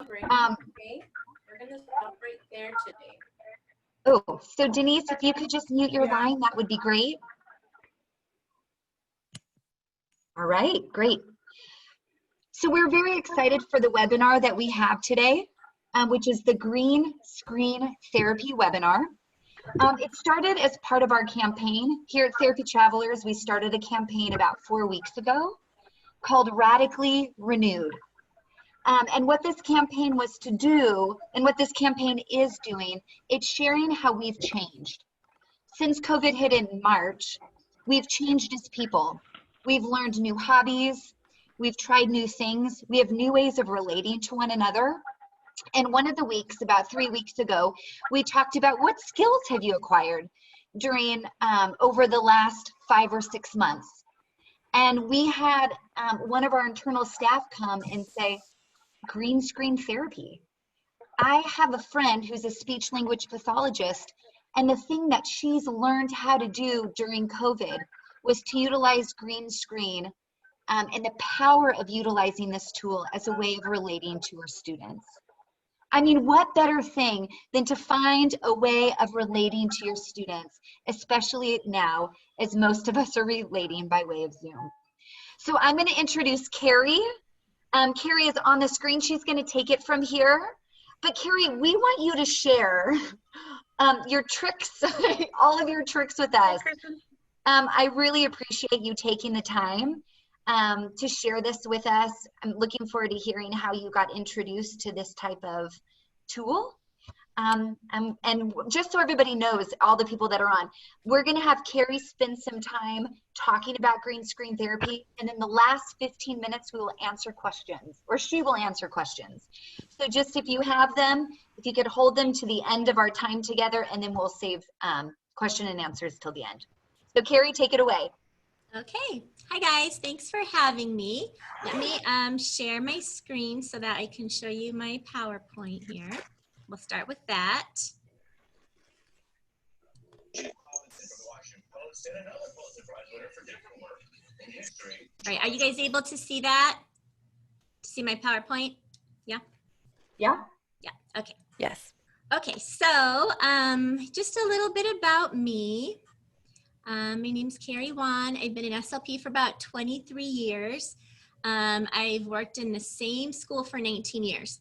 Okay, we're going to stop right there today. Oh, so Denise, if you could just mute your line, that would be great. All right, great. So we're very excited for the webinar that we have today, which is the Green Screen Therapy webinar. It started as part of our campaign. Here at Therapy Travelers, we started a campaign about 4 weeks ago called Radically Renewed. And what this campaign was to do, and what this campaign is doing, it's sharing how we've changed. Since COVID hit in March, we've changed as people. We've learned new hobbies, we've tried new things, we have new ways of relating to one another. And one of the weeks, about 3 weeks ago, we talked about what skills have you acquired during over the last 5 or 6 months. And we had one of our internal staff come and say, green screen therapy. I have a friend who's a speech language pathologist, and the thing that she's learned how to do during COVID was to utilize green screen and the power of utilizing this tool as a way of relating to her students. I mean, what better thing than to find a way of relating to your students, especially now, as most of us are relating by way of Zoom. So I'm going to introduce Kari. Kari is on the screen. She's going to take it from here. But Kari, we want you to share your tricks, all of your tricks with us. I really appreciate you taking the time to share this with us. I'm looking forward to hearing how you got introduced to this type of tool. And just so everybody knows, all the people that are on, we're going to have Kari spend some time talking about green screen therapy, and in the last 15 minutes we will answer questions, or she will answer questions. So just if you have them, if you could hold them to the end of our time together, and then we'll save question and answers till the end. So Kari, take it away. Okay. Hi guys, thanks for having me. Let me share my screen so that I can show you my PowerPoint here. We'll start with that. All right, are you guys able to see that? See my PowerPoint? Yeah? Yeah. Yeah, okay. Yes. Okay, so just a little bit about me. My name's Kari Wan. I've been in SLP for about 23 years. I've worked in the same school for 19 years.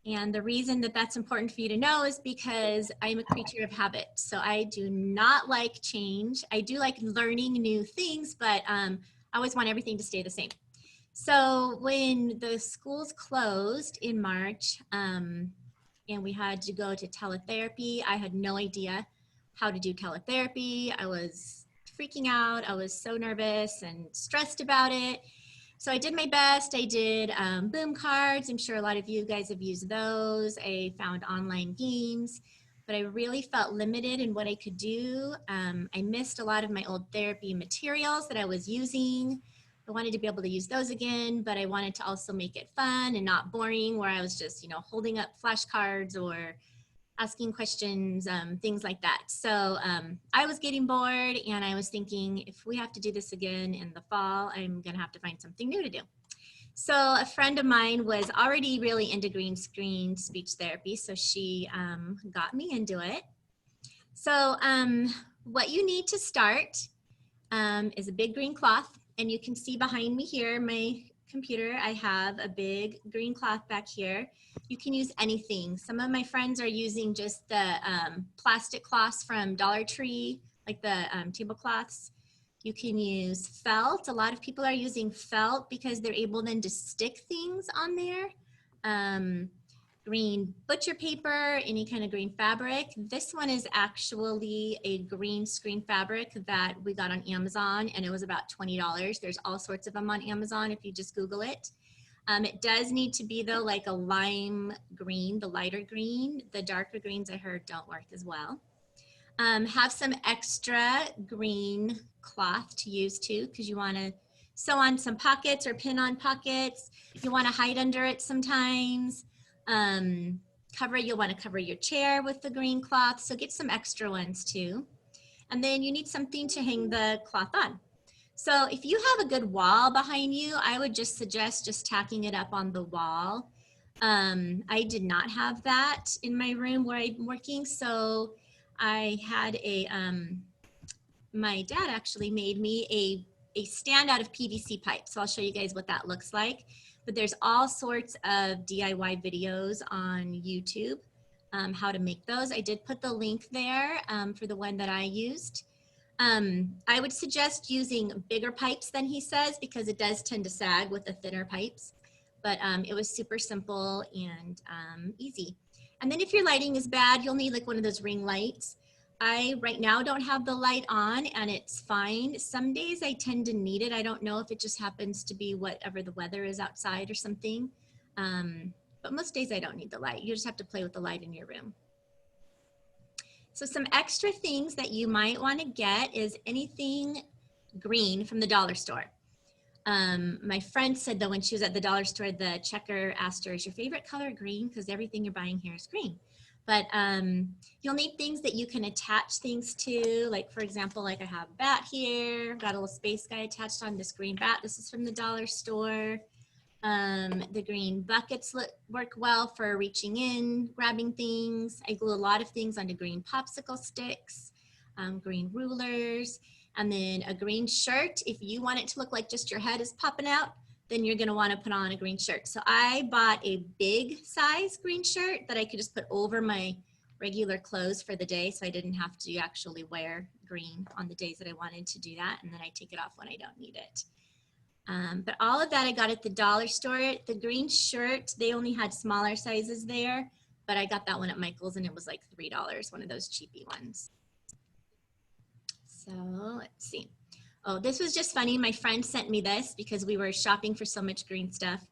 And the reason that that's important for you to know is because I'm a creature of habit. So I do not like change. I do like learning new things, but I always want everything to stay the same. So when the schools closed in March and we had to go to teletherapy, I had no idea how to do teletherapy. I was freaking out. I was so nervous and stressed about it. So I did my best. I did boom cards. I'm sure a lot of you guys have used those. I found online games, but I really felt limited in what I could do. I missed a lot of my old therapy materials that I was using. I wanted to be able to use those again, but I wanted to also make it fun and not boring, where I was just, you know, holding up flashcards or asking questions, things like that. So I was getting bored, and I was thinking, if we have to do this again in the fall, I'm gonna have to find something new to do. So a friend of mine was already really into green screen speech therapy, so she got me into it. So what you need to start is a big green cloth, and you can see behind me here, my computer, I have a big green cloth back here. You can use anything. Some of my friends are using just the plastic cloths from Dollar Tree, like the tablecloths. You can use felt. A lot of people are using felt because they're able then to stick things on there. Green butcher paper, any kind of green fabric. This one is actually a green screen fabric that we got on Amazon, and it was about $20. There's all sorts of them on Amazon if you just Google it. It does need to be though like a lime green, the lighter green. The darker greens I heard don't work as well. Have some extra green cloth to use too, because you want to sew on some pockets or pin on pockets. You want to hide under it sometimes. You'll want to cover your chair with the green cloth, so get some extra ones too. And then you need something to hang the cloth on. So if you have a good wall behind you, I would just suggest just tacking it up on the wall. I did not have that in my room where I'm working, so I had a, my dad actually made me a stand out of PVC pipe. So I'll show you guys what that looks like. But there's all sorts of DIY videos on YouTube, how to make those. I did put the link there for the one that I used. I would suggest using bigger pipes than he says, because it does tend to sag with the thinner pipes. But it was super simple and easy. And then if your lighting is bad, you'll need like one of those ring lights. I right now don't have the light on and it's fine. Some days I tend to need it. I don't know if it just happens to be whatever the weather is outside or something. But most days I don't need the light. You just have to play with the light in your room. So some extra things that you might want to get is anything green from the dollar store. My friend said that when she was at the dollar store, the checker asked her, is your favorite color green? Because everything you're buying here is green. But you'll need things that you can attach things to. Like for example, like I have a bat here, got a little space guy attached on this green bat. This is from the dollar store. The green buckets work well for reaching in, grabbing things. I glue a lot of things onto green popsicle sticks, green rulers, and then a green shirt. If you want it to look like just your head is popping out, then you're gonna wanna put on a green shirt. So I bought a big size green shirt that I could just put over my regular clothes for the day, so I didn't have to actually wear green on the days that I wanted to do that, and then I take it off when I don't need it. But all of that I got at the dollar store. The green shirt, they only had smaller sizes there, but I got that one at Michael's and it was like $3, one of those cheapy ones. So let's see. Oh, this was just funny. My friend sent me this because we were shopping for so much green stuff.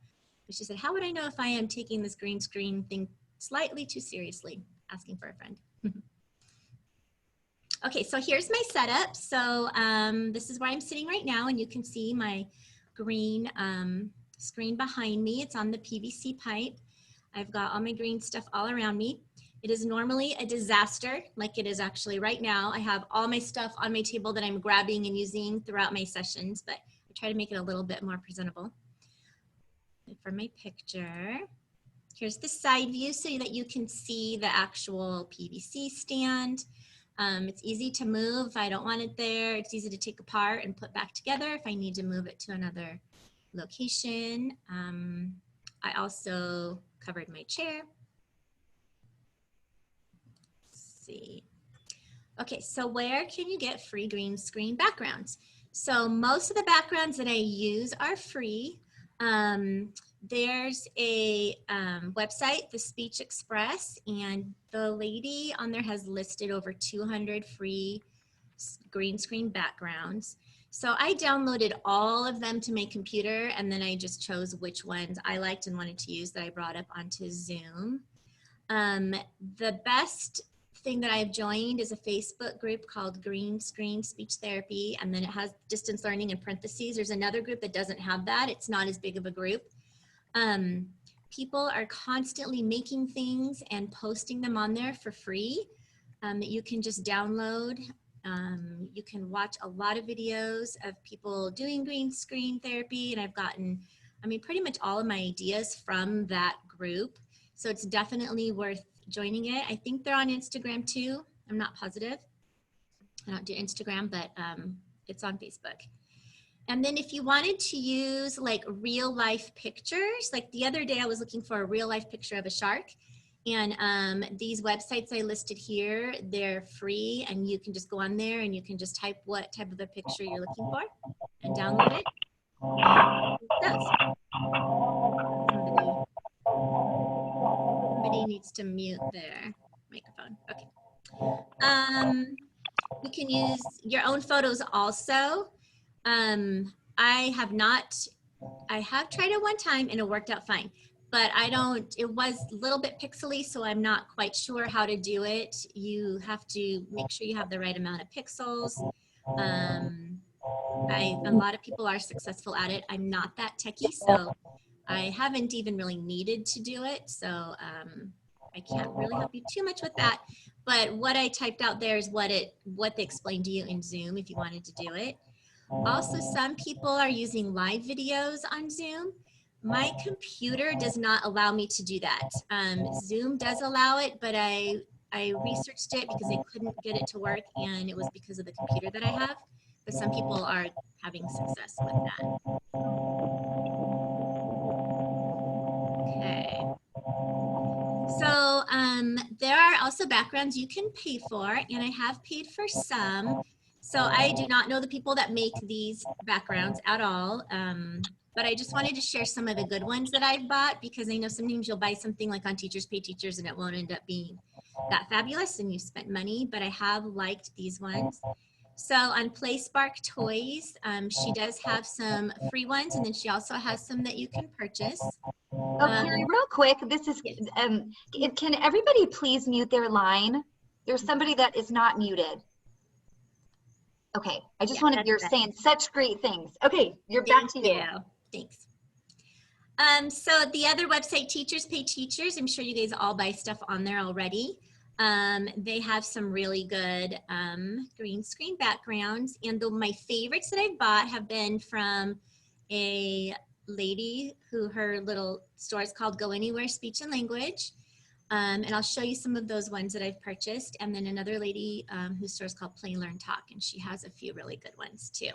But she said, how would I know if I am taking this green screen thing slightly too seriously? Asking for a friend. Okay, so here's my setup. So this is where I'm sitting right now, and you can see my green screen behind me. It's on the PVC pipe. I've got all my green stuff all around me. It is normally a disaster, like it is actually right now. I have all my stuff on my table that I'm grabbing and using throughout my sessions, but I try to make it a little bit more presentable. And for my picture, here's the side view so that you can see the actual PVC stand. It's easy to move if I don't want it there. It's easy to take apart and put back together if I need to move it to another location. I also covered my chair. Let's see. Okay, so where can you get free green screen backgrounds? So most of the backgrounds that I use are free. There's a website, the Speech Express, and the lady on there has listed over 200 free green screen backgrounds. So I downloaded all of them to my computer, and then I just chose which ones I liked and wanted to use that I brought up onto Zoom. The best thing that I've joined is a Facebook group called Green Screen Speech Therapy, and then it has distance learning in parentheses. There's another group that doesn't have that. It's not as big of a group. People are constantly making things and posting them on there for free that you can just download. You can watch a lot of videos of people doing green screen therapy, and I've gotten, I mean, pretty much all of my ideas from that group. So it's definitely worth joining it. I think they're on Instagram too. I'm not positive. I don't do Instagram, but it's on Facebook. And then if you wanted to use like real life pictures, like the other day I was looking for a real life picture of a shark, and these websites I listed here, they're free, and you can just go on there and you can just type what type of a picture you're looking for and download it. Somebody needs to mute their microphone. Okay. You can use your own photos also. I have tried it one time and it worked out fine, but it was a little bit pixely, so I'm not quite sure how to do it. You have to make sure you have the right amount of pixels. A lot of people are successful at it. I'm not that techie, so I haven't even really needed to do it. So I can't really help you too much with that. But what I typed out there is what they explained to you in Zoom if you wanted to do it. Also, some people are using live videos on Zoom, My computer does not allow me to do that. Zoom does allow it, but I researched it because I couldn't get it to work, and it was because of the computer that I have. But some people are having success with that. Okay. So there are also backgrounds you can pay for, and I have paid for some. So I do not know the people that make these backgrounds at all. But I just wanted to share some of the good ones that I've bought, because I know sometimes you'll buy something like on Teachers Pay Teachers and it won't end up being that fabulous and you spent money, but I have liked these ones. So on PlaySpark Toys, she does have some free ones, and then she also has some that you can purchase. Oh, Kari, real quick, this is, can everybody please mute their line? There's somebody that is not muted. Okay, I just wanted, you're saying such great things. Okay, you're back to you. Thanks. So the other website, Teachers Pay Teachers, I'm sure you guys all buy stuff on there already. They have some really good green screen backgrounds, and my favorites that I've bought have been from a lady who her little store is called Go Anywhere Speech and Language. And I'll show you some of those ones that I've purchased. And then another lady whose store is called Play, Learn, Talk, and she has a few really good ones too.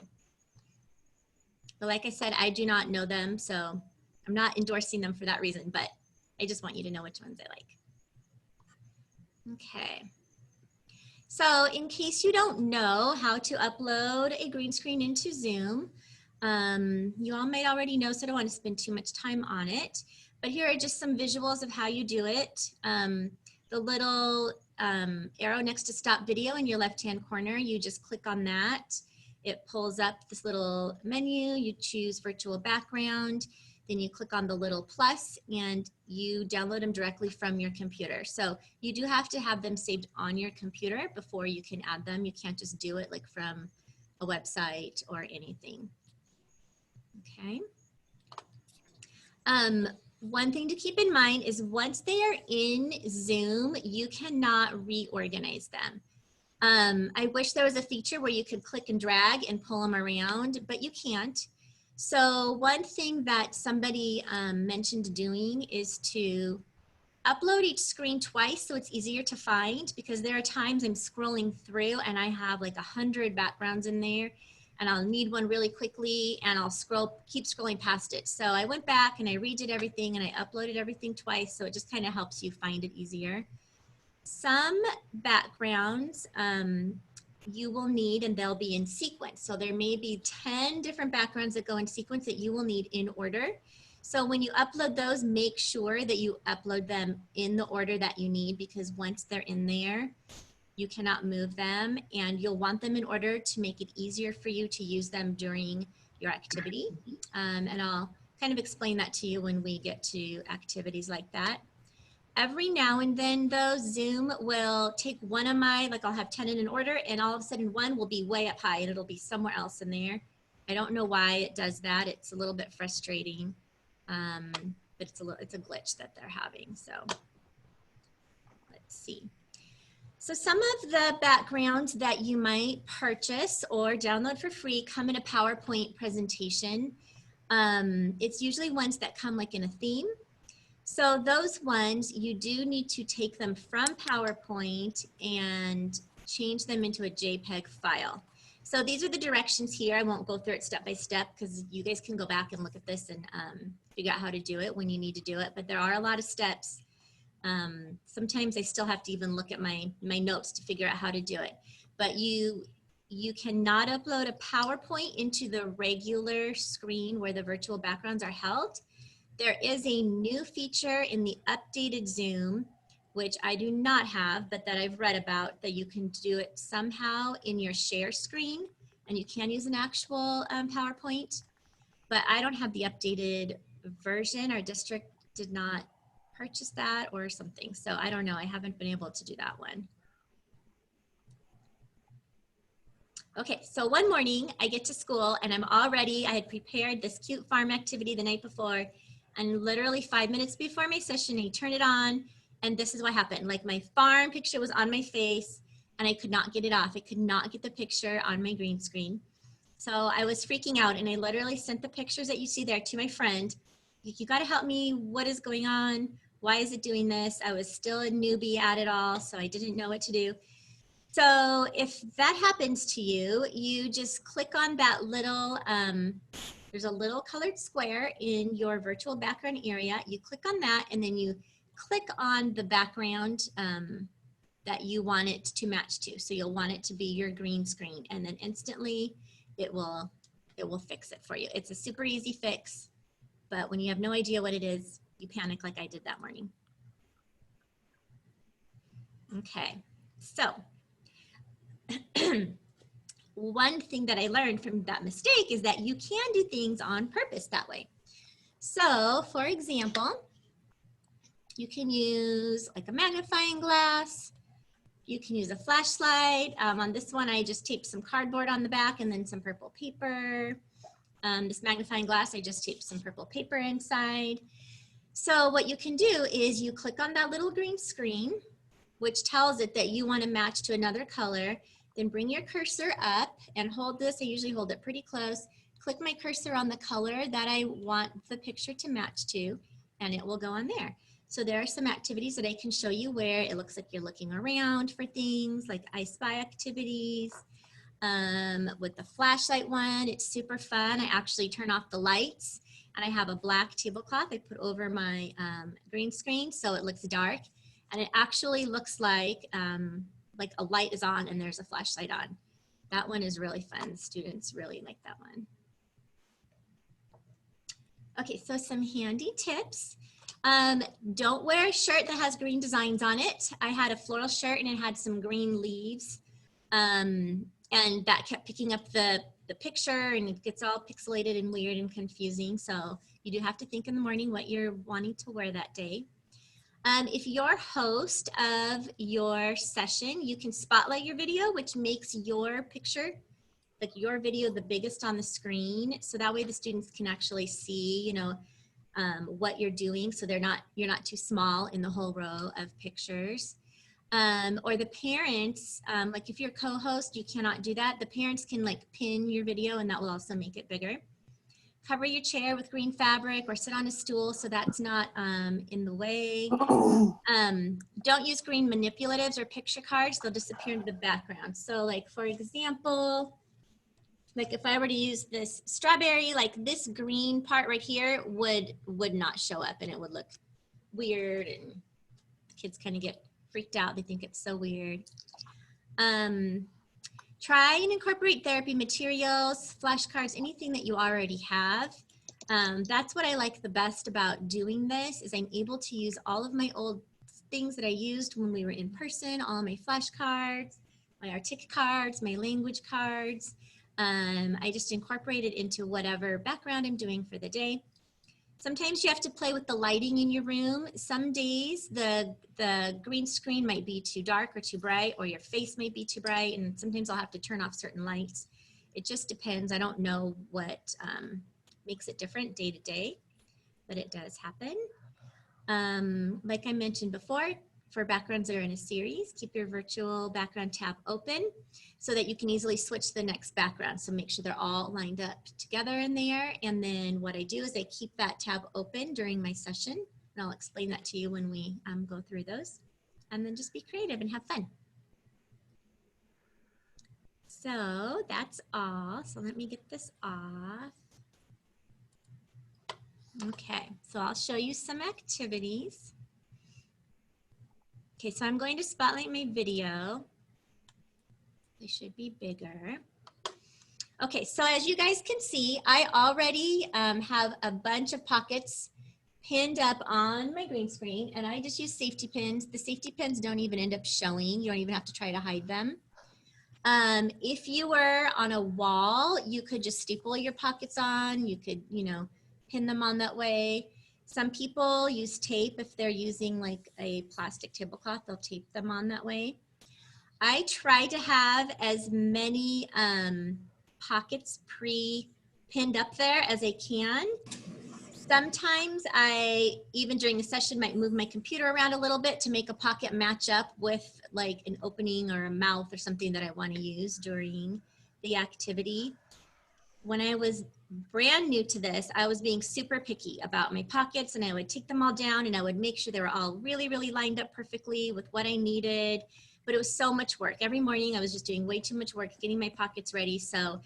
But like I said, I do not know them, so I'm not endorsing them for that reason, but I just want you to know which ones I like. Okay. So in case you don't know how to upload a green screen into Zoom, you all might already know, so I don't want to spend too much time on it. But here are just some visuals of how you do it. The little arrow next to stop video in your left-hand corner, you just click on that. It pulls up this little menu. You choose virtual background. Then you click on the little plus and you download them directly from your computer. So you do have to have them saved on your computer before you can add them. You can't just do it like from a website or anything. Okay. One thing to keep in mind is once they are in Zoom, you cannot reorganize them. I wish there was a feature where you could click and drag and pull them around, but you can't. So one thing that somebody mentioned doing is to upload each screen twice so it's easier to find, because there are times I'm scrolling through and I have like 100 backgrounds in there and I'll need one really quickly and I'll keep scrolling past it. So I went back and I redid everything and I uploaded everything twice, so it just kind of helps you find it easier. Some backgrounds you will need, and they'll be in sequence. So there may be 10 different backgrounds that go in sequence that you will need in order. So when you upload those, make sure that you upload them in the order that you need, because once they're in there, you cannot move them, and you'll want them in order to make it easier for you to use them during your activity. And I'll kind of explain that to you when we get to activities like that. Every now and then though, Zoom will take one of my, like I'll have 10 in an order and all of a sudden one will be way up high and it'll be somewhere else in there. I don't know why it does that. It's a little bit frustrating, but it's a glitch that they're having. So let's see. So some of the backgrounds that you might purchase or download for free come in a PowerPoint presentation. It's usually ones that come like in a theme. So those ones, you do need to take them from PowerPoint and change them into a JPEG file. So these are the directions here. I won't go through it step by step because you guys can go back and look at this and figure out how to do it when you need to do it. But there are a lot of steps. Sometimes I still have to even look at my notes to figure out how to do it. But you cannot upload a PowerPoint into the regular screen where the virtual backgrounds are held. There is a new feature in the updated Zoom, which I do not have, but that I've read about, that you can do it somehow in your share screen, and you can use an actual PowerPoint, but I don't have the updated version. Our district did not purchase that or something, so I don't know. I haven't been able to do that one. Okay, so one morning I get to school and I'm all ready. I had prepared this cute farm activity the night before, and literally 5 minutes before my session, I turned it on, and this is what happened. Like my farm picture was on my face, and I could not get it off. I could not get the picture on my green screen. So I was freaking out, and I literally sent the pictures that you see there to my friend, you got to help me. What is going on? Why is it doing this? I was still a newbie at it all, so I didn't know what to do. So if that happens to you, you just click on that little, there's a little colored square in your virtual background area. You click on that and then you click on the background that you want it to match to. So you'll want it to be your green screen, and then instantly it will fix it for you. It's a super easy fix, but when you have no idea what it is, you panic like I did that morning. Okay, so one thing that I learned from that mistake is that you can do things on purpose that way. So for example, you can use like a magnifying glass. You can use a flashlight. On this one, I just taped some cardboard on the back and then some purple paper. This magnifying glass, I just taped some purple paper inside. So what you can do is you click on that little green screen, which tells it that you want to match to another color. Then bring your cursor up and hold this. I usually hold it pretty close. Click my cursor on the color that I want the picture to match to, and it will go on there. So there are some activities that I can show you where it looks like you're looking around for things, like I Spy activities. With the flashlight one, it's super fun. I actually turn off the lights, and I have a black tablecloth I put over my green screen so it looks dark, and it actually looks like a light is on and there's a flashlight on. That one is really fun. Students really like that one. Okay, so some handy tips. Don't wear a shirt that has green designs on it. I had a floral shirt and it had some green leaves, and that kept picking up the picture, and it gets all pixelated and weird and confusing. So you do have to think in the morning what you're wanting to wear that day. If you're host of your session, you can spotlight your video, which makes your picture, like your video, the biggest on the screen. So that way the students can actually see, you know, what you're doing. So you're not too small in the whole row of pictures. Or the parents, like if you're co-host, you cannot do that. The parents can like pin your video, and that will also make it bigger. Cover your chair with green fabric or sit on a stool so that's not in the way. Don't use green manipulatives or picture cards. They'll disappear into the background. So like, for example, like if I were to use this strawberry, like this green part right here would not show up, and it would look weird, and kids kind of get freaked out. They think it's so weird. Try and incorporate therapy materials, flashcards, anything that you already have. That's what I like the best about doing this, is I'm able to use all of my old things that I used when we were in person, all my flashcards, my Artic cards, my language cards. I just incorporate it into whatever background I'm doing for the day. Sometimes you have to play with the lighting in your room. Some days the green screen might be too dark or too bright, or your face might be too bright, and sometimes I'll have to turn off certain lights. It just depends. I don't know what makes it different day to day, but it does happen. Like I mentioned before, for backgrounds that are in a series, keep your virtual background tab open so that you can easily switch to the next background. So make sure they're all lined up together in there. And then what I do is I keep that tab open during my session, and I'll explain that to you when we go through those. And then just be creative and have fun. So that's all. So let me get this off. Okay, so I'll show you some activities. Okay, so I'm going to spotlight my video. They should be bigger. Okay, so as you guys can see, I already have a bunch of pockets pinned up on my green screen, and I just use safety pins. The safety pins don't even end up showing. You don't even have to try to hide them. If you were on a wall, you could just staple your pockets on. You could, you know, pin them on that way. Some people use tape. If they're using like a plastic tablecloth, they'll tape them on that way. I try to have as many pockets pre-pinned up there as I can. Sometimes I, even during the session, might move my computer around a little bit to make a pocket match up with like an opening or a mouth or something that I want to use during the activity. when I was brand new to this, I was being super picky about my pockets, and I would take them all down and I would make sure they were all really, really lined up perfectly with what I needed. But it was so much work. Every morning I was just doing way too much work getting my pockets ready. So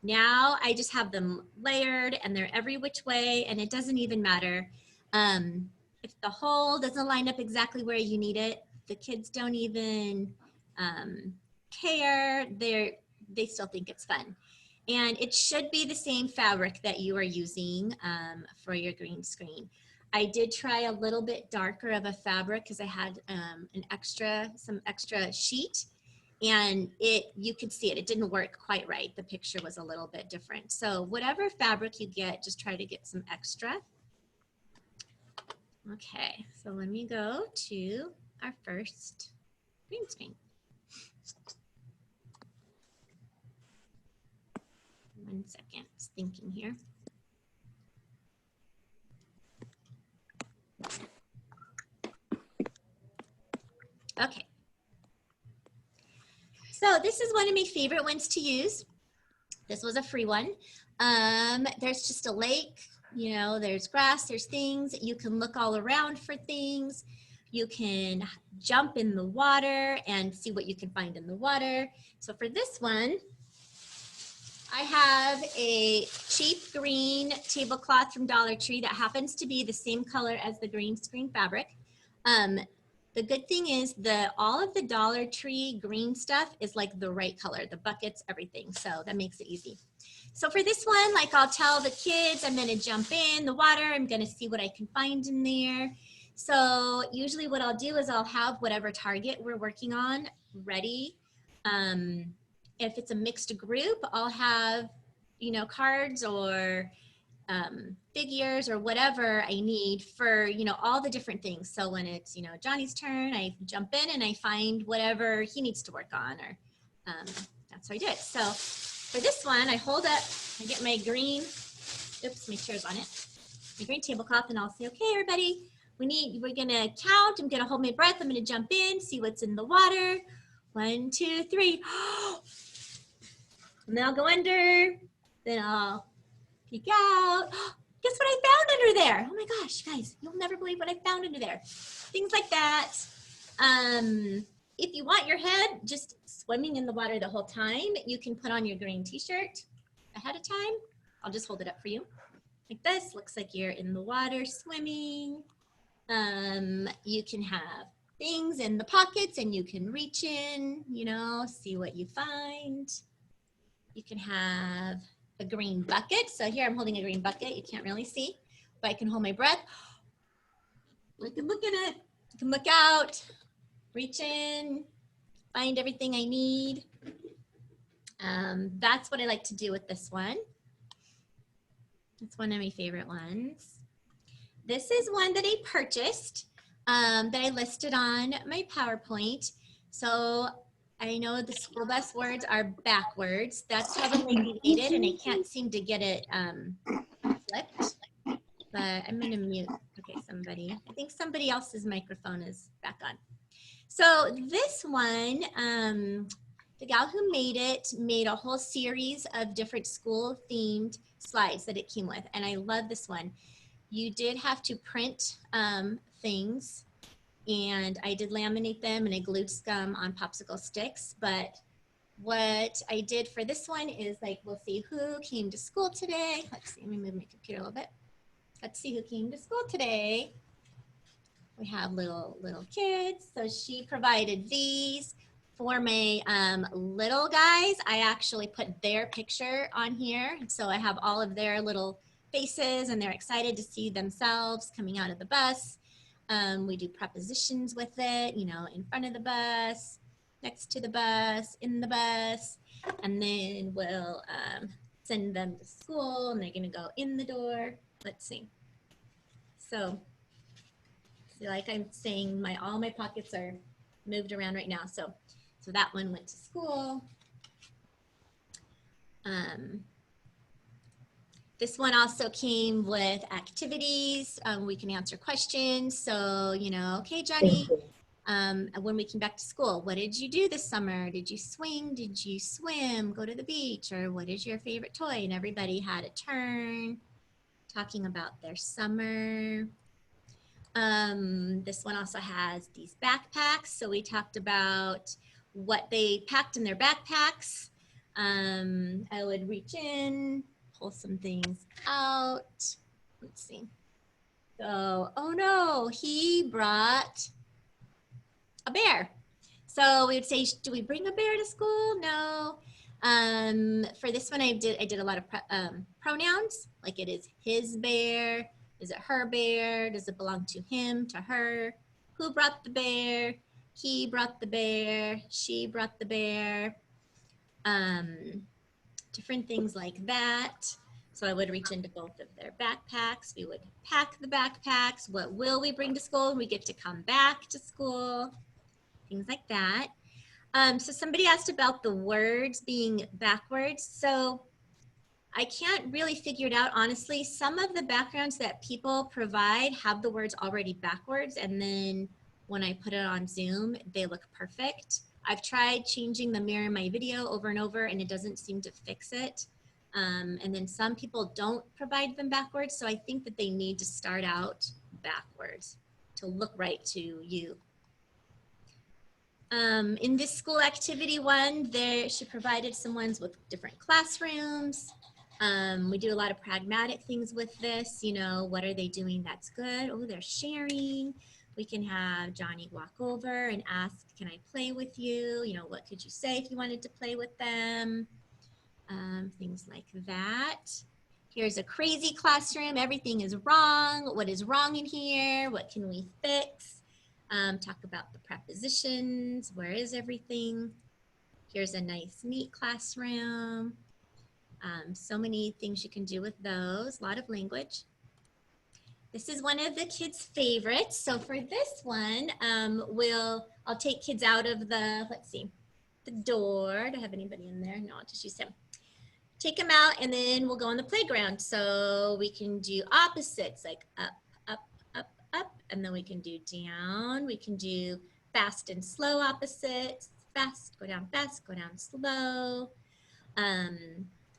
now I just have them layered and they're every which way, and it doesn't even matter. If the hole doesn't line up exactly where you need it, the kids don't even care. They still think it's fun. And it should be the same fabric that you are using for your green screen. I did try a little bit darker of a fabric because I had some extra sheet, and you could see it didn't work quite right. The picture was a little bit different. So whatever fabric you get, just try to get some extra. Okay, so let me go to our first green screen. One second, it's thinking here. Okay. So this is one of my favorite ones to use. This was a free one. There's just a lake, you know, there's grass, there's things. You can look all around for things. You can jump in the water and see what you can find in the water. So for this one, I have a cheap green tablecloth from Dollar Tree that happens to be the same color as the green screen fabric. The good thing is all of the Dollar Tree green stuff is like the right color, the buckets, everything. So that makes it easy. So for this one, like I'll tell the kids, I'm gonna jump in the water, I'm gonna see what I can find in there. So usually what I'll do is I'll have whatever target we're working on ready. If it's a mixed group, I'll have, you know, cards or figures or whatever I need for, you know, all the different things. So when it's, you know, Johnny's turn, I jump in and I find whatever he needs to work on, or that's how I do it. So for this one, I hold up, I get my green, oops, my chair's on it, my green tablecloth, and I'll say, okay, everybody, we're gonna count, I'm gonna hold my breath, I'm gonna jump in, see what's in the water. 1, 2, 3. And then I'll go under, then I'll peek out. Guess what I found under there? Oh my gosh, guys, you'll never believe what I found under there. Things like that. If you want your head just swimming in the water the whole time, you can put on your green t-shirt ahead of time. I'll just hold it up for you. Like this, looks like you're in the water swimming. You can have things in the pockets and you can reach in, you know, see what you find. You can have a green bucket. So here I'm holding a green bucket. You can't really see, but I can hold my breath. I can look in it. I can look out, reach in, find everything I need. That's what I like to do with this one. It's one of my favorite ones. This is one that I purchased that I listed on my PowerPoint. So I know the school bus words are backwards. That's probably deleted and I can't seem to get it flipped, but I'm gonna mute, okay, somebody. I think somebody else's microphone is back on. So this one, the gal who made it made a whole series of different school themed slides that it came with. And I love this one. You did have to print things, and I did laminate them and I glued scum on popsicle sticks. But what I did for this one is, like, we'll see who came to school today. Let's see, let me move my computer a little bit. Let's see who came to school today. We have little kids. So she provided these for my little guys. I actually put their picture on here. So I have all of their little faces and they're excited to see themselves coming out of the bus. We do prepositions with it, you know, in front of the bus, next to the bus, in the bus, and then we'll send them to school and they're gonna go in the door. Let's see. So, like I'm saying, all my pockets are moved around right now. So that one went to school. This one also came with activities. We can answer questions. So, you know, okay, Johnny, when we came back to school. What did you do this summer? Did you swing? Did you swim? Go to the beach? Or what is your favorite toy? And everybody had a turn talking about their summer. This one also has these backpacks. So we talked about what they packed in their backpacks. I would reach in, pull some things out. Let's see. So, oh no, he brought a bear. So we would say, do we bring a bear to school? No. For this one, I did a lot of pronouns, like it is his bear. Is it her bear? Does it belong to him, to her? Who brought the bear? He brought the bear. She brought the bear. Different things like that. So I would reach into both of their backpacks. We would pack the backpacks. What will we bring to school? We get to come back to school. Things like that. So somebody asked about the words being backwards. So I can't really figure it out, honestly. Some of the backgrounds that people provide have the words already backwards, and then when I put it on Zoom, they look perfect. I've tried changing the mirror in my video over and over, and it doesn't seem to fix it. And then some people don't provide them backwards, so I think that they need to start out backwards to look right to you. In this school activity one, she provided some ones with different classrooms. We do a lot of pragmatic things with this. You know, what are they doing that's good? Oh, they're sharing. We can have Johnny walk over and ask, can I play with you? You know, what could you say if you wanted to play with them? Things like that. Here's a crazy classroom. Everything is wrong. What is wrong in here? What can we fix? Talk about the prepositions. Where is everything? Here's a nice, neat classroom. So many things you can do with those. A lot of language. This is one of the kids' favorites. So for this one, I'll take kids out of the, let's see, the door. Do I have anybody in there? No, I'll just use him. Take them out and then we'll go on the playground. So we can do opposites like up, up, up, up, and then we can do down. We can do fast and slow opposites. Fast, go down, slow.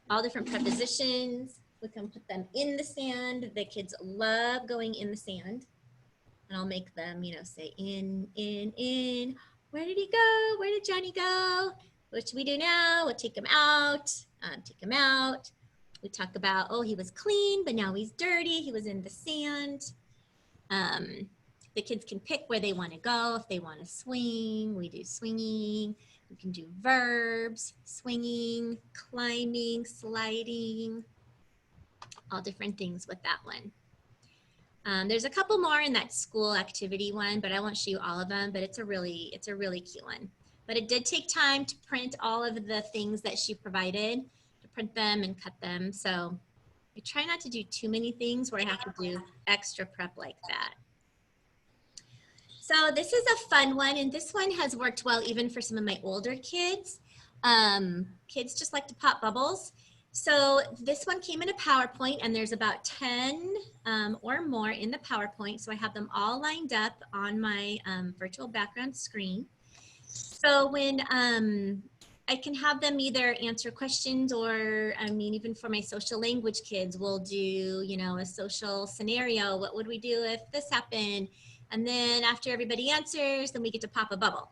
All different prepositions. We can put them in the sand. The kids love going in the sand. And I'll make them, you know, say in. Where did he go? Where did Johnny go? What should we do now? We'll take him out. Take him out. We talk about, oh, he was clean, but now he's dirty. He was in the sand. The kids can pick where they want to go. If they want to swing, we do swinging. We can do verbs, swinging, climbing, sliding, all different things with that one. There's a couple more in that school activity one, but I won't show you all of them, but it's a really cute one. But it did take time to print all of the things that she provided, to print them and cut them. So I try not to do too many things where I have to do extra prep like that. So this is a fun one, and this one has worked well even for some of my older kids. Kids just like to pop bubbles. So this one came in a PowerPoint, and there's about 10 or more in the PowerPoint. So I have them all lined up on my virtual background screen. So when I can have them either answer questions or, I mean, even for my social language kids, we'll do, you know, a social scenario. What would we do if this happened? And then after everybody answers, then we get to pop a bubble.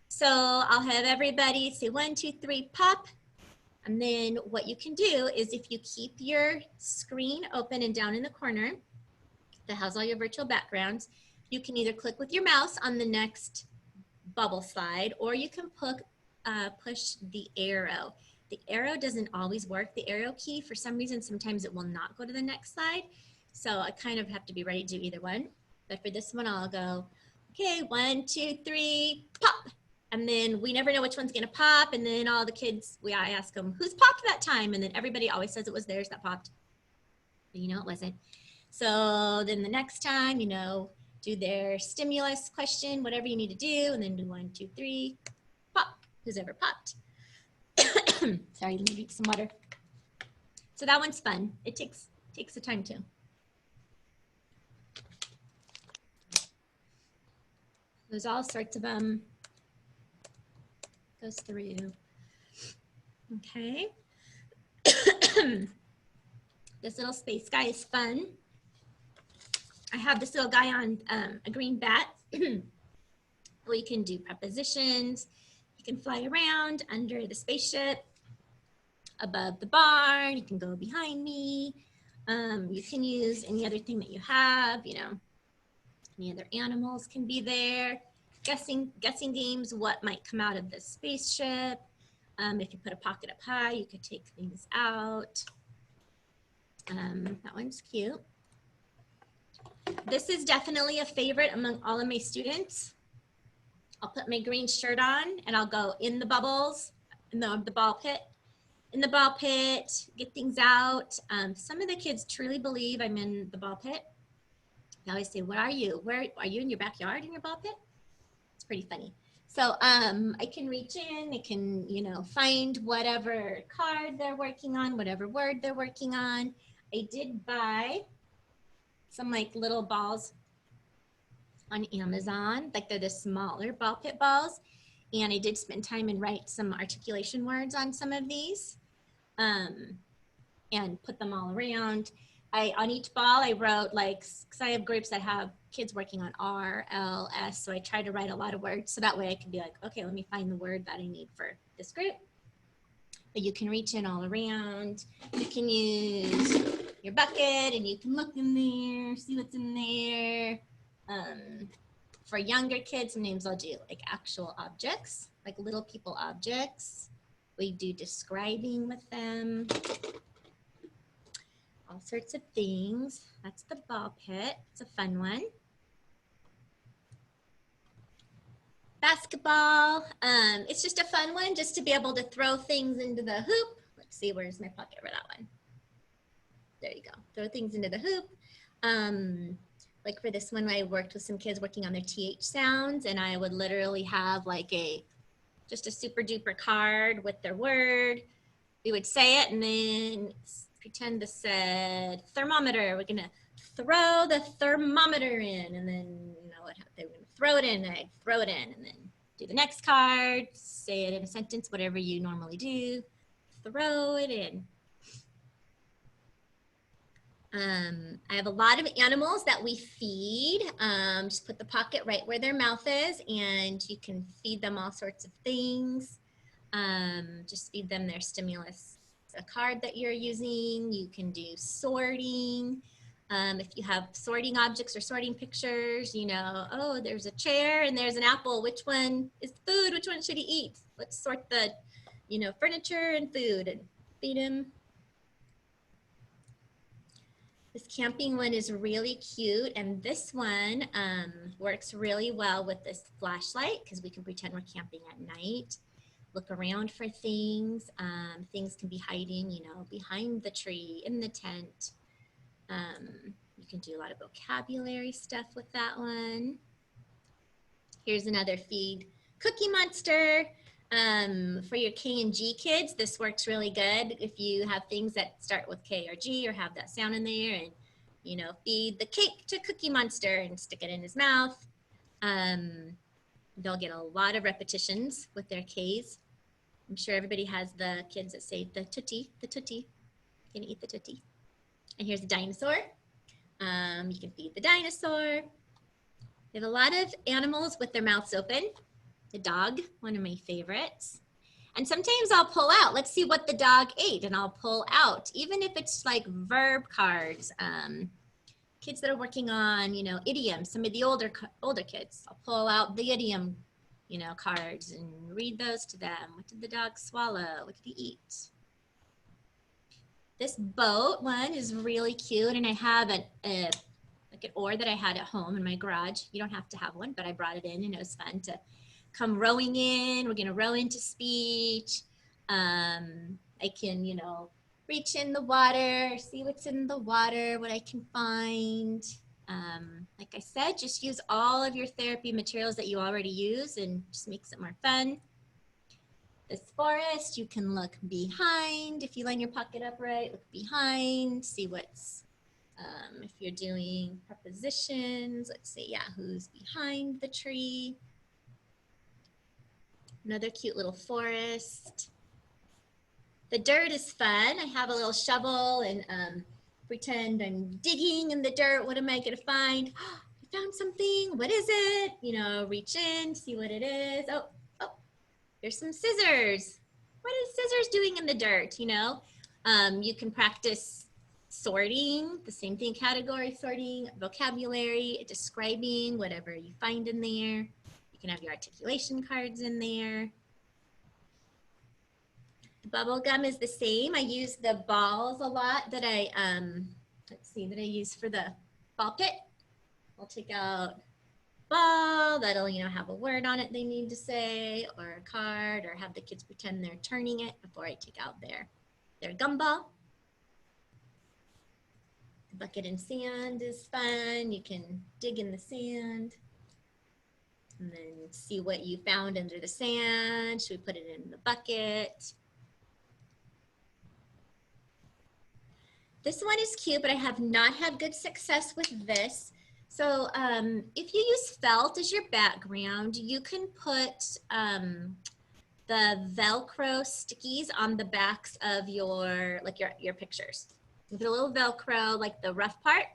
So I'll have everybody say 1, 2, 3, pop. And then what you can do is if you keep your screen open and down in the corner that has all your virtual backgrounds, you can either click with your mouse on the next bubble slide, or you can push the arrow. The arrow doesn't always work. The arrow key, for some reason, sometimes it will not go to the next slide. So I kind of have to be ready to do either one. But for this one, I'll go, okay, 1, 2, 3, pop. And then we never know which one's gonna pop. And then all the kids, I ask them, who's popped that time? And then everybody always says it was theirs that popped. But you know, it wasn't. So then the next time, you know, do their stimulus question, whatever you need to do, and then do 1, 2, 3, pop, who's ever popped. Sorry, let me drink some water. So that one's fun. It takes the time too. There's all sorts of goes through. Okay. This little space guy is fun. I have this little guy on a green bat. We can do prepositions. You can fly around under the spaceship, above the barn. You can go behind me. You can use any other thing that you have, you know, any other animals can be there. Guessing games, what might come out of the spaceship. If you put a pocket up high, you could take things out. That one's cute. This is definitely a favorite among all of my students. I'll put my green shirt on and I'll go in the bubbles, in the ball pit. In the ball pit, get things out. Some of the kids truly believe I'm in the ball pit. They always say, "What are you? Where are you in your backyard in your ball pit?" It's pretty funny. So I can reach in, I can, you know, find whatever card they're working on, whatever word they're working on. I did buy some like little balls on Amazon, like they're the smaller ball pit balls. And I did spend time and write some articulation words on some of these and put them all around. On each ball, I wrote like, because I have groups that have kids working on R, L, S, so I try to write a lot of words so that way I can be like, okay, let me find the word that I need for this group. But you can reach in all around. You can use your bucket and you can look in there, see what's in there. For younger kids, sometimes I'll do like actual objects, like little people objects. We do describing with them. All sorts of things. That's the ball pit. It's a fun one. Basketball. It's just a fun one just to be able to throw things into the hoop. Let's see, where's my pocket for that one? There you go. Throw things into the hoop. Like for this one, I worked with some kids working on their TH sounds, and I would literally have like just a super duper card with their word. We would say it and then pretend this said thermometer. We're gonna throw the thermometer in, and then you know what they were gonna throw it in, and I throw it in, and then do the next card, say it in a sentence, whatever you normally do, throw it in. I have a lot of animals that we feed. Just put the pocket right where their mouth is, and you can feed them all sorts of things. Just feed them their stimulus, a card that you're using. You can do sorting. If you have sorting objects or sorting pictures, you know, oh, there's a chair and there's an apple. Which one is food? Which one should he eat? Let's sort the, you know, furniture and food and feed him. This camping one is really cute, and this one works really well with this flashlight because we can pretend we're camping at night. Look around for things. Things can be hiding, you know, behind the tree, in the tent. You can do a lot of vocabulary stuff with that one. Here's another feed. Cookie Monster. For your K and G kids, this works really good. If you have things that start with K or G or have that sound in there, and you know, feed the cake to Cookie Monster and stick it in his mouth. They'll get a lot of repetitions with their Ks. I'm sure everybody has the kids that say the tootie, gonna eat the tootie. And here's a dinosaur. You can feed the dinosaur. They have a lot of animals with their mouths open. The dog, one of my favorites. And sometimes I'll pull out, let's see what the dog ate, and I'll pull out, even if it's like verb cards. Kids that are working on, you know, idioms, some of the older kids, I'll pull out the idiom, you know, cards and read those to them. What did the dog swallow? What did he eat? This boat one is really cute, and I have like an oar that I had at home in my garage. You don't have to have one, but I brought it in, and it was fun to come rowing in. We're gonna row into speech. I can, you know, reach in the water, see what's in the water, what I can find. Like I said, just use all of your therapy materials that you already use and just makes it more fun. This forest, you can look behind. If you line your pocket up right, look behind, see what's, if you're doing prepositions, let's say, yeah, who's behind the tree. Another cute little forest. The dirt is fun. I have a little shovel and pretend I'm digging in the dirt. What am I gonna find? I found something. What is it? You know, reach in, see what it is. Oh, oh, there's some scissors. What is scissors doing in the dirt? You know, you can practice sorting, the same thing, category sorting, vocabulary, describing whatever you find in there. You can have your articulation cards in there. The bubble gum is the same. I use the balls a lot that I, let's see, that I use for the ball pit. I'll take out ball that'll, you know, have a word on it they need to say, or a card, or have the kids pretend they're turning it before I take out their gumball. The bucket and sand is fun. You can dig in the sand and then see what you found under the sand. Should we put it in the bucket? This one is cute, but I have not had good success with this. So if you use felt as your background, you can put the Velcro stickies on the backs of your pictures. You put a little Velcro, like the rough part,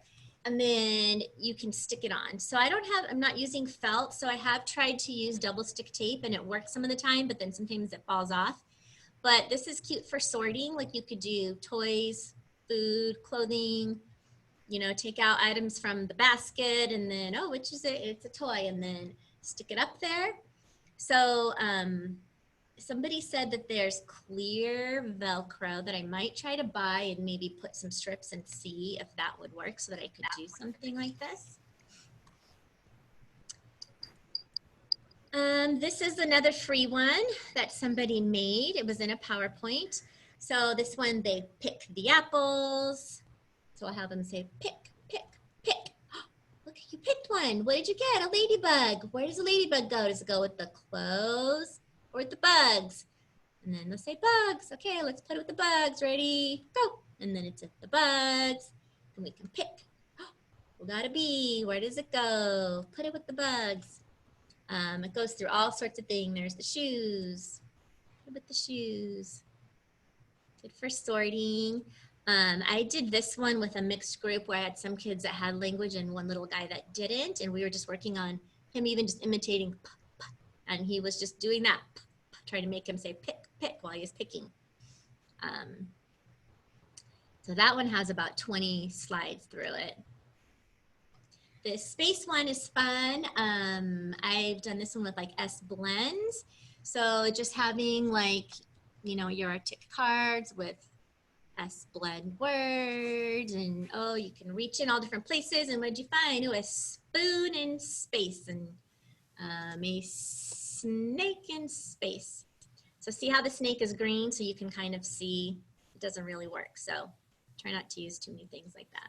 and then you can stick it on. So I'm not using felt, so I have tried to use double stick tape and it works some of the time, but then sometimes it falls off. But this is cute for sorting, like you could do toys, food, clothing, you know, take out items from the basket and then, oh, which is it? It's a toy, and then stick it up there. So somebody said that there's clear Velcro that I might try to buy and maybe put some strips and see if that would work so that I could do something like this. This is another free one that somebody made. It was in a PowerPoint. So this one, they pick the apples. So I'll have them say, pick, pick, pick. Look, you picked one. What did you get? A ladybug. Where does a ladybug go? Does it go with the clothes or with the bugs? And then they'll say bugs. Okay, let's put it with the bugs. Ready, go. And then it's with the bugs. And we can pick. We got a bee. Where does it go? Put it with the bugs. It goes through all sorts of things. There's the shoes. Put it with the shoes. Good for sorting. I did this one with a mixed group where I had some kids that had language and one little guy that didn't. And we were just working on him even just imitating p, p, and he was just doing that, p, p, trying to make him say pick, pick while he was picking. So that one has about 20 slides through it. The space one is fun. I've done this one with like S blends. So just having like, you know, your Arctic cards with S blend words, and oh, you can reach in all different places. And what did you find? Oh, a spoon in space and a snake in space. So see how the snake is green, so you can kind of see it doesn't really work. So try not to use too many things like that.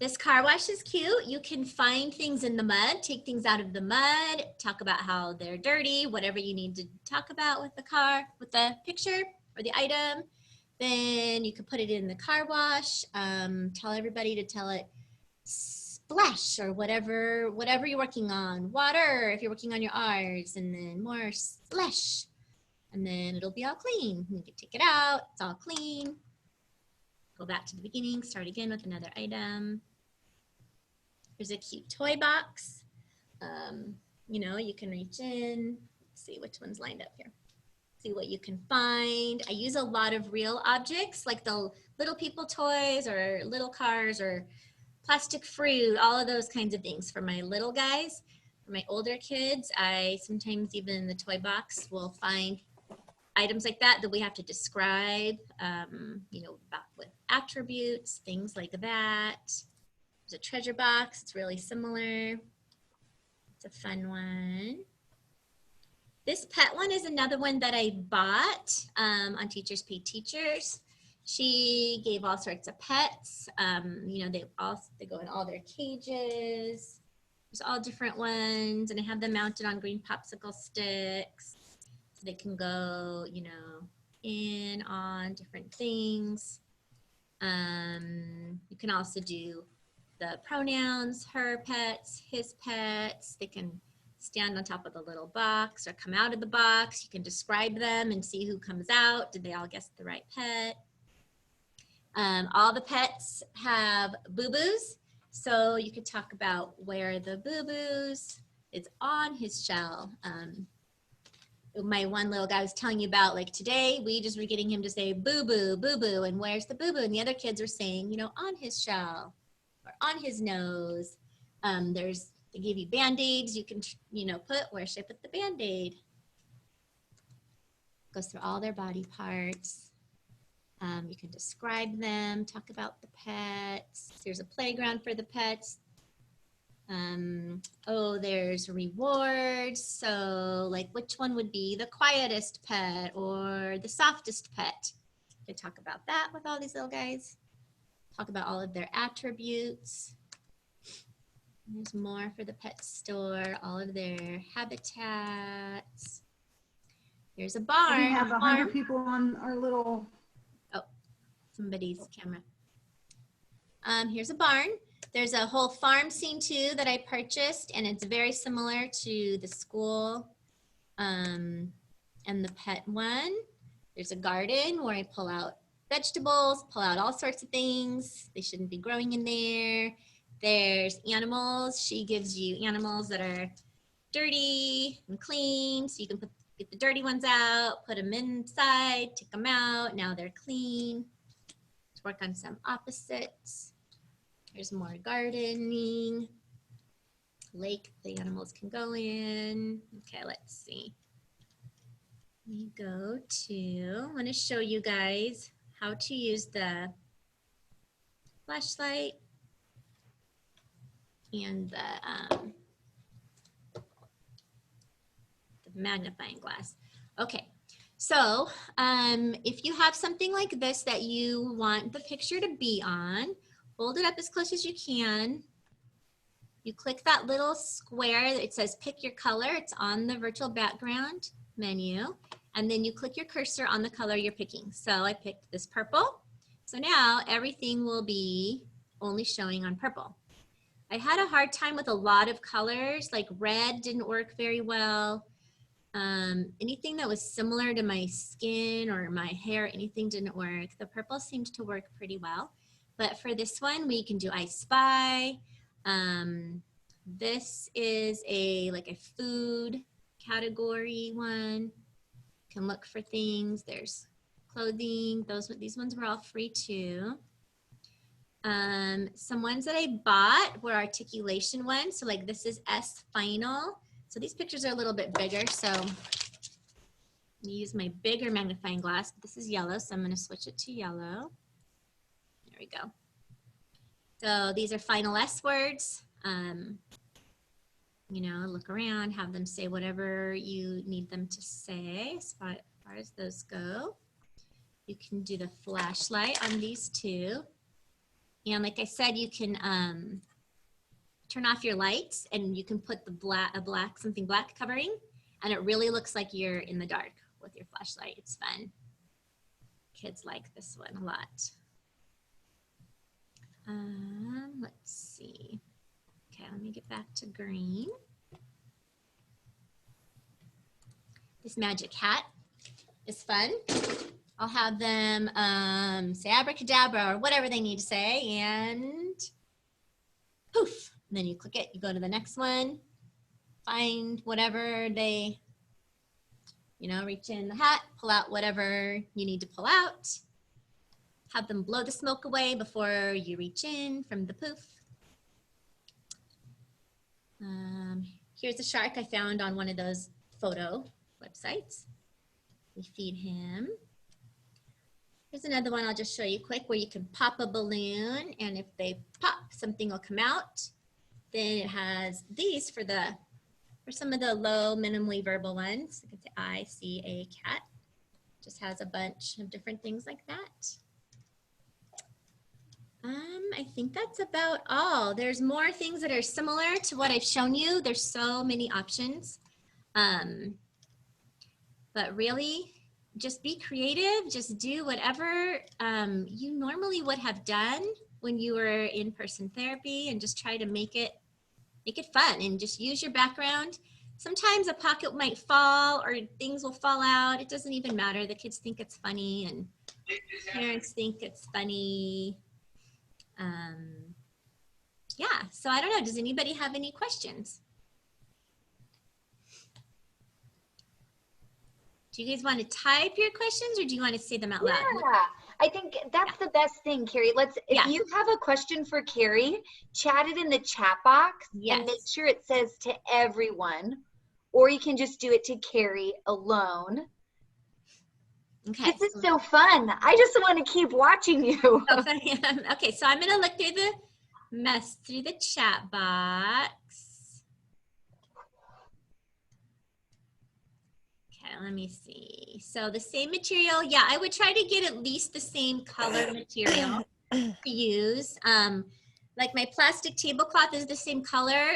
This car wash is cute. You can find things in the mud, take things out of the mud, talk about how they're dirty, whatever you need to talk about with the car, with the picture or the item. Then you can put it in the car wash. Tell everybody to tell it splash or whatever you're working on. Water if you're working on your R's, and then more splash. And then it'll be all clean. You can take it out, it's all clean. Go back to the beginning, start again with another item. There's a cute toy box. You know, you can reach in, see which one's lined up here. See what you can find. I use a lot of real objects like the little people toys or little cars or plastic fruit, all of those kinds of things for my little guys. For my older kids, I sometimes even in the toy box will find items like that we have to describe, you know, with attributes, things like that. There's a treasure box. It's really similar. It's a fun one. This pet one is another one that I bought on Teachers Pay Teachers. She gave all sorts of pets. You know, they go in all their cages. There's all different ones, and I have them mounted on green popsicle sticks. They can go, you know, in on different things. You can also do the pronouns, her pets, his pets. They can stand on top of the little box or come out of the box. You can describe them and see who comes out. Did they all guess the right pet? All the pets have boo-boos. So you could talk about where are the boo-boos. It's on his shell. My one little guy was telling you about, like today, we just were getting him to say boo-boo, boo-boo, and where's the boo-boo? And the other kids are saying, you know, on his shell or on his nose. They gave you Band-Aids. You can, you know, put, where should I put the Band-Aid? Goes through all their body parts. You can describe them, talk about the pets. There's a playground for the pets. Oh, there's rewards. So like which one would be the quietest pet or the softest pet? You can talk about that with all these little guys. Talk about all of their attributes. There's more for the pet store, all of their habitats. There's a barn. We have 100 people on our little. Oh, somebody's camera. Here's a barn. There's a whole farm scene too that I purchased, and it's very similar to the school and the pet one. There's a garden where I pull out vegetables, pull out all sorts of things. They shouldn't be growing in there. There's animals. She gives you animals that are dirty and clean, so you can get the dirty ones out, put them inside, take them out. Now they're clean. Let's work on some opposites. There's more gardening. Lake the animals can go in. Okay, let's see. Let me go to, I want to show you guys how to use the flashlight and the magnifying glass. Okay, so if you have something like this that you want the picture to be on, hold it up as close as you can. You click that little square that it says pick your color. It's on the virtual background menu. And then you click your cursor on the color you're picking. So I picked this purple. So now everything will be only showing on purple. I had a hard time with a lot of colors, like red didn't work very well. Anything that was similar to my skin or my hair, anything didn't work. The purple seemed to work pretty well. But for this one, we can do I Spy. This is like a food category one. You can look for things. There's clothing. These ones were all free too. Some ones that I bought were articulation ones. So like this is S Final. So these pictures are a little bit bigger. So I'm gonna use my bigger magnifying glass. This is yellow, so I'm gonna switch it to yellow. There we go. So these are final S words. You know, look around, have them say whatever you need them to say as far as those go. You can do the flashlight on these two. And like I said, you can turn off your lights and you can put something black covering, and it really looks like you're in the dark with your flashlight. It's fun. Kids like this one a lot. Let's see. Okay, let me get back to green. This magic hat is fun. I'll have them say abracadabra or whatever they need to say, and poof. And then you click it, you go to the next one, find whatever they, you know, reach in the hat, pull out whatever you need to pull out. Have them blow the smoke away before you reach in from the poof. Here's a shark I found on one of those photo websites. We feed him. Here's another one I'll just show you quick where you can pop a balloon, and if they pop, something will come out. Then it has these for some of the low, minimally verbal ones. You can say I see a cat. Just has a bunch of different things like that. I think that's about all. There's more things that are similar to what I've shown you. There's so many options. But really, just be creative. Just do whatever you normally would have done when you were in-person therapy, and just try to make it fun and just use your background. Sometimes a pocket might fall or things will fall out. It doesn't even matter. The kids think it's funny and parents think it's funny. Yeah, so I don't know. Does anybody have any questions? Do you guys want to type your questions or do you want to say them out loud? Yeah, I think that's the best thing, Kari. If you have a question for Kari, chat it in the chat box and make sure it says to everyone, or you can just do it to Kari alone. Okay. This is so fun. I just want to keep watching you. Okay, so I'm going to look through the chat box. Okay, let me see. So the same material, yeah, I would try to get at least the same color material to use. Like my plastic tablecloth is the same color.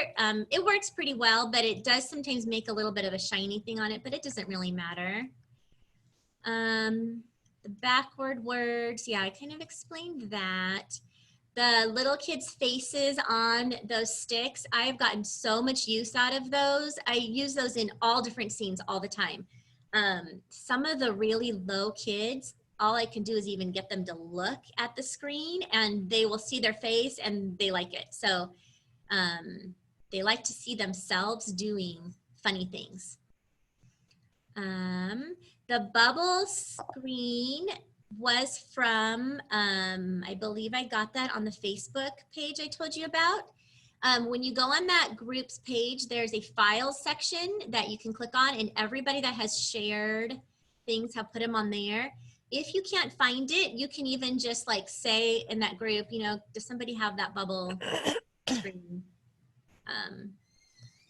It works pretty well, but it does sometimes make a little bit of a shiny thing on it, but it doesn't really matter. The backward words, yeah, I kind of explained that. The little kids' faces on those sticks, I've gotten so much use out of those. I use those in all different scenes all the time. Some of the really low kids, all I can do is even get them to look at the screen and they will see their face and they like it. So they like to see themselves doing funny things. The bubble screen was from, I believe I got that on the Facebook page I told you about. When you go on that group's page, there's a files section that you can click on, and everybody that has shared things have put them on there. If you can't find it, you can even just like say in that group, you know, does somebody have that bubble screen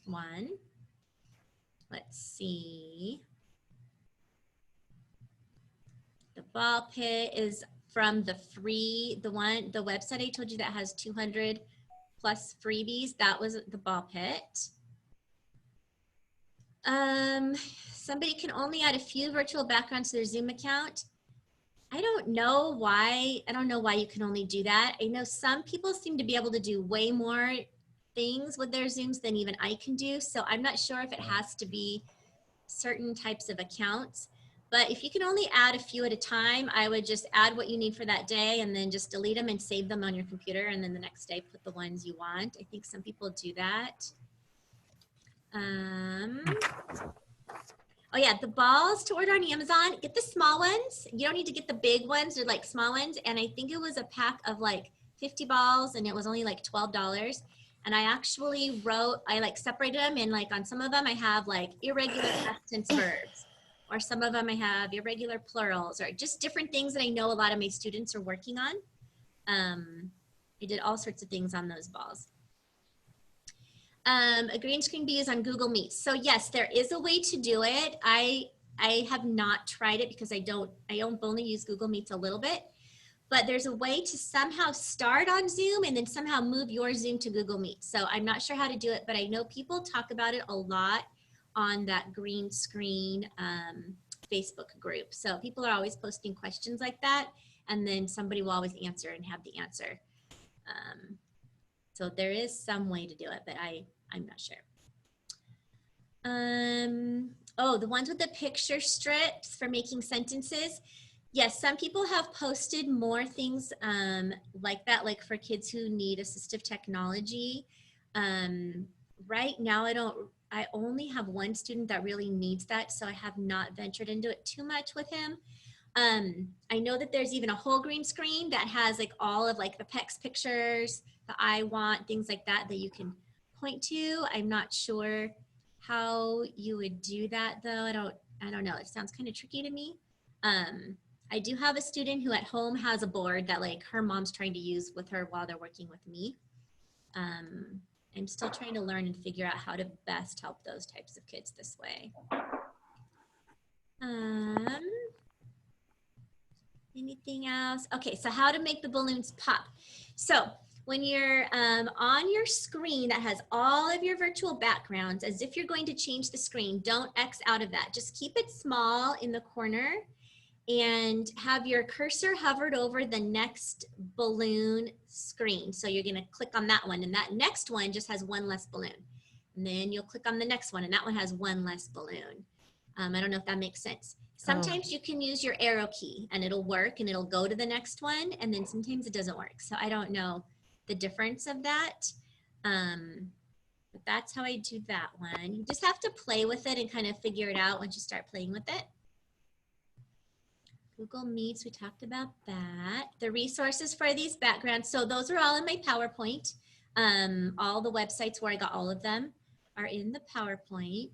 one? Let's see. The ball pit is from the website I told you that has 200 plus freebies. That was the ball pit. Somebody can only add a few virtual backgrounds to their Zoom account. I don't know why you can only do that. I know some people seem to be able to do way more things with their Zooms than even I can do. So I'm not sure if it has to be certain types of accounts. But if you can only add a few at a time, I would just add what you need for that day and then just delete them and save them on your computer. And then the next day, put the ones you want. I think some people do that. Oh yeah, the balls to order on Amazon, get the small ones. You don't need to get the big ones, they're like small ones. And I think it was a pack of like 50 balls and it was only like $12. And I actually I like separated them, and like on some of them I have like irregular past tense verbs, or some of them I have irregular plurals, or just different things that I know a lot of my students are working on. I did all sorts of things on those balls. A green screen be used on Google Meet. So yes, there is a way to do it. I have not tried it because I only use Google Meets a little bit. But there's a way to somehow start on Zoom and then somehow move your Zoom to Google Meet. So I'm not sure how to do it, but I know people talk about it a lot on that green screen Facebook group. So people are always posting questions like that, and then somebody will always answer and have the answer. So there is some way to do it, but I'm not sure. Oh, the ones with the picture strips for making sentences. Yes, some people have posted more things like that, like for kids who need assistive technology. Right now, I only have one student that really needs that, so I have not ventured into it too much with him. I know that there's even a whole green screen that has like all of like the PEX pictures, the I want, things like that you can point to. I'm not sure how you would do that though. I don't know. It sounds kind of tricky to me. I do have a student who at home has a board that like her mom's trying to use with her while they're working with me. I'm still trying to learn and figure out how to best help those types of kids this way. Anything else? Okay, so how to make the balloons pop. So when you're on your screen that has all of your virtual backgrounds, as if you're going to change the screen, don't X out of that. Just keep it small in the corner. and have your cursor hovered over the next balloon screen. So you're gonna click on that one, and that next one just has one less balloon. And then you'll click on the next one, and that one has one less balloon. I don't know if that makes sense. Sometimes you can use your arrow key and it'll work and it'll go to the next one, and then sometimes it doesn't work. So I don't know the difference of that. But that's how I do that one. You just have to play with it and kind of figure it out once you start playing with it. Google Meets, we talked about that. The resources for these backgrounds, so those are all in my PowerPoint. All the websites where I got all of them are in the PowerPoint.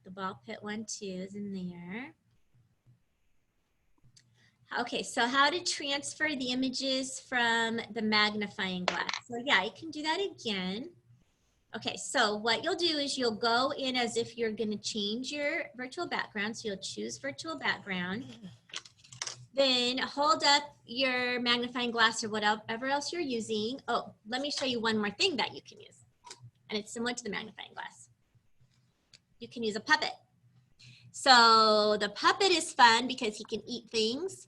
The ball pit one too is in there. Okay, so how to transfer the images from the magnifying glass. So yeah, you can do that again. Okay, so what you'll do is you'll go in as if you're gonna change your virtual background. So you'll choose virtual background. Then hold up your magnifying glass or whatever else you're using. Oh, let me show you one more thing that you can use. And it's similar to the magnifying glass. You can use a puppet. So the puppet is fun because he can eat things.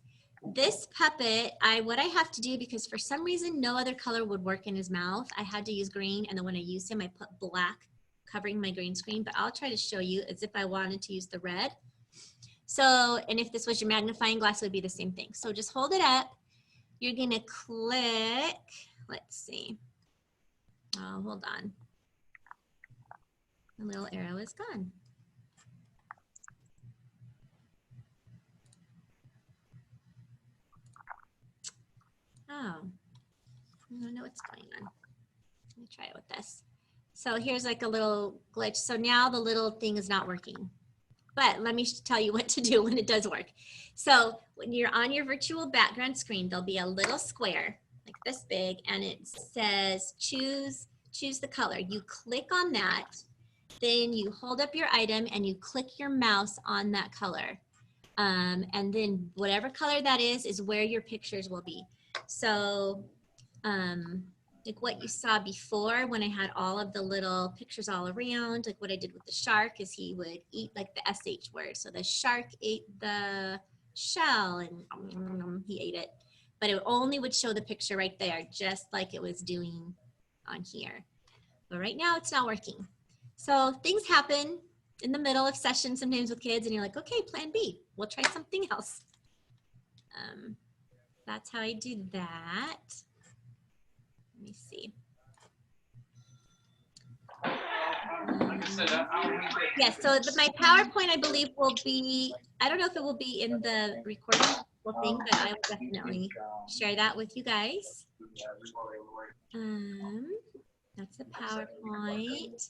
This puppet, what I have to do, because for some reason no other color would work in his mouth, I had to use green, and then when I used him I put black covering my green screen, but I'll try to show you as if I wanted to use the red. So, and if this was your magnifying glass, it would be the same thing. So just hold it up. You're gonna click, let's see. Oh, hold on. The little arrow is gone. Oh, I don't know what's going on. Let me try it with this. So here's like a little glitch. So now the little thing is not working. But let me tell you what to do when it does work. So when you're on your virtual background screen, there'll be a little square like this big, and it says choose the color. You click on that, then you hold up your item and you click your mouse on that color. And then whatever color that is where your pictures will be. So like what you saw before when I had all of the little pictures all around, like what I did with the shark is he would eat like the SH word. So the shark ate the shell and he ate it, but it only would show the picture right there, just like it was doing on here. But right now it's not working. So things happen in the middle of session sometimes with kids and you're like, okay, plan B, we'll try something else. That's how I do that. Let me see. Yes, so my PowerPoint, I believe, will be, I don't know if it will be in the recording thing, but I will definitely share that with you guys. That's the PowerPoint.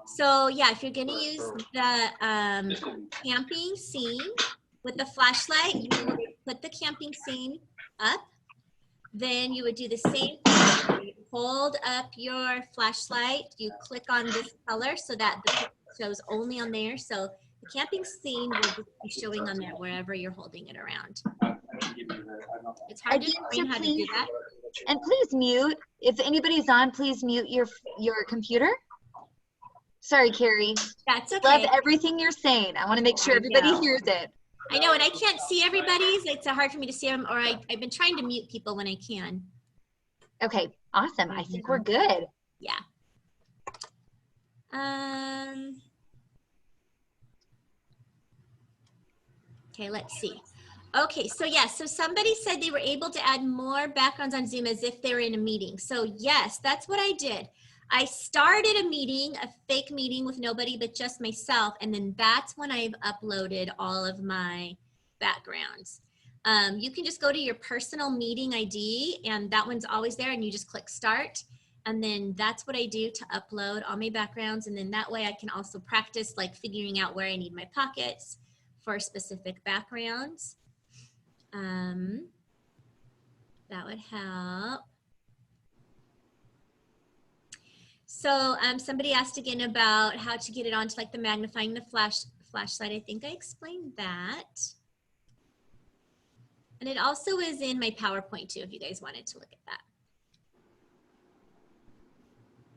So yeah, if you're gonna use the camping scene with the flashlight, you would put the camping scene up. Then you would do the same thing. You hold up your flashlight, you click on this color so that the picture shows only on there. So the camping scene will just be showing on there wherever you're holding it around. It's hard to explain how to do that. And please mute, if anybody's on, please mute your computer. Sorry, Kari. That's okay. Love everything you're saying. I want to make sure everybody hears it. I know, and I can't see everybody's. It's hard for me to see them, or I've been trying to mute people when I can. Okay, awesome. I think we're good. Yeah. Okay, let's see. Okay, so yes, so somebody said they were able to add more backgrounds on Zoom as if they were in a meeting. So yes, that's what I did. I started a meeting, a fake meeting with nobody but just myself, and then that's when I've uploaded all of my backgrounds. You can just go to your personal meeting ID, and that one's always there, and you just click start, and then that's what I do to upload all my backgrounds, and then that way I can also practice like figuring out where I need my pockets for specific backgrounds. That would help. So somebody asked again about how to get it onto like the magnifying the flashlight. I think I explained that. And it also is in my PowerPoint too, if you guys wanted to look at that.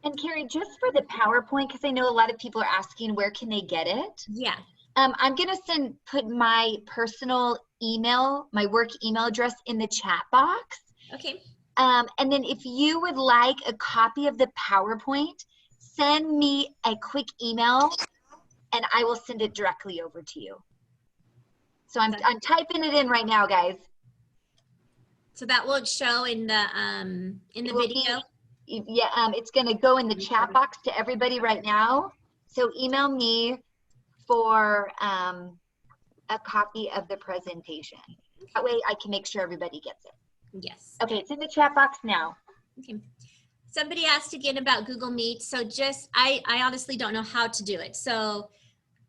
And Kari, just for the PowerPoint, because I know a lot of people are asking where can they get it? Yeah. I'm gonna put my personal email, my work email address in the chat box. Okay. And then if you would like a copy of the PowerPoint, send me a quick email and I will send it directly over to you. So I'm typing it in right now, guys. So that will show in the video. It's gonna go in the chat box to everybody right now. So email me for a copy of the presentation. That way I can make sure everybody gets it. Yes. Okay, it's in the chat box now. Okay. Somebody asked again about Google Meet. So just, I honestly don't know how to do it. So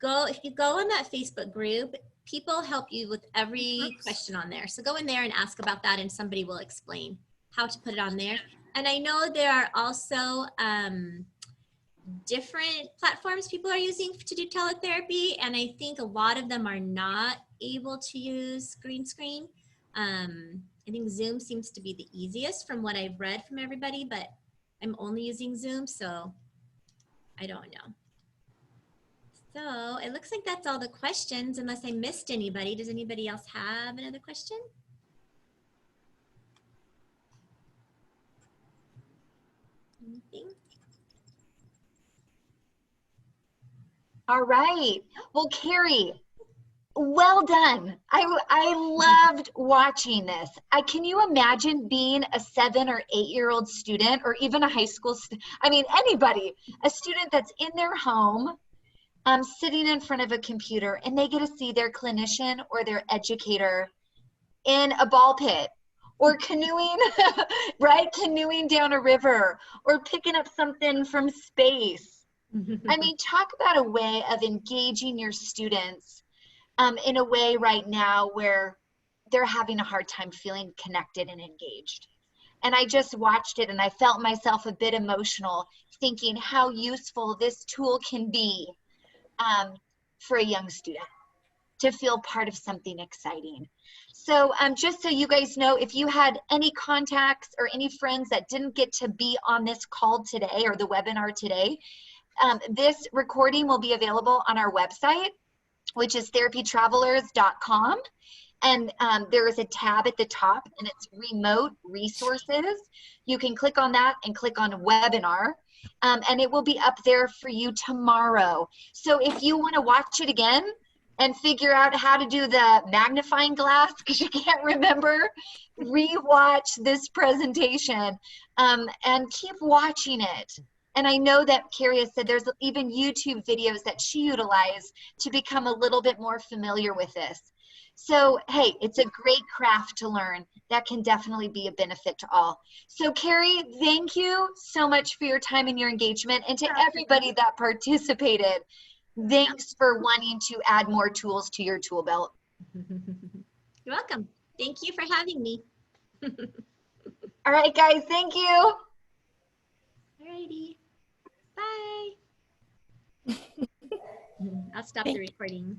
if you go in that Facebook group, people help you with every question on there. So go in there and ask about that and somebody will explain how to put it on there. And I know there are also different platforms people are using to do teletherapy. And I think a lot of them are not able to use green screen. I think Zoom seems to be the easiest from what I've read from everybody, but I'm only using Zoom, so I don't know. So it looks like that's all the questions, unless I missed anybody. Does anybody else have another question? Anything? All right. Well, Kari, well done. I loved watching this. Can you imagine being a 7 or 8-year-old student, or even a high school anybody, a student that's in their home, sitting in front of a computer, and they get to see their clinician or their educator in a ball pit, or canoeing, right? Canoeing down a river, or picking up something from space. I mean, talk about a way of engaging your students in a way right now where they're having a hard time feeling connected and engaged. And I just watched it and I felt myself a bit emotional, thinking how useful this tool can be for a young student to feel part of something exciting. So just so you guys know, if you had any contacts or any friends that didn't get to be on this call today or the webinar today, this recording will be available on our website, which is therapytravelers.com. And there is a tab at the top and it's remote resources. You can click on that and click on webinar. And it will be up there for you tomorrow. So if you want to watch it again and figure out how to do the magnifying glass because you can't remember, re-watch this presentation and keep watching it. And I know that Kari has said there's even YouTube videos that she utilized to become a little bit more familiar with this. So, hey, it's a great craft to learn. That can definitely be a benefit to all. So, Kari, thank you so much for your time and your engagement. And to everybody that participated, thanks for wanting to add more tools to your tool belt. You're welcome. Thank you for having me. All right, guys, thank you. Alrighty. Bye. I'll stop the recording.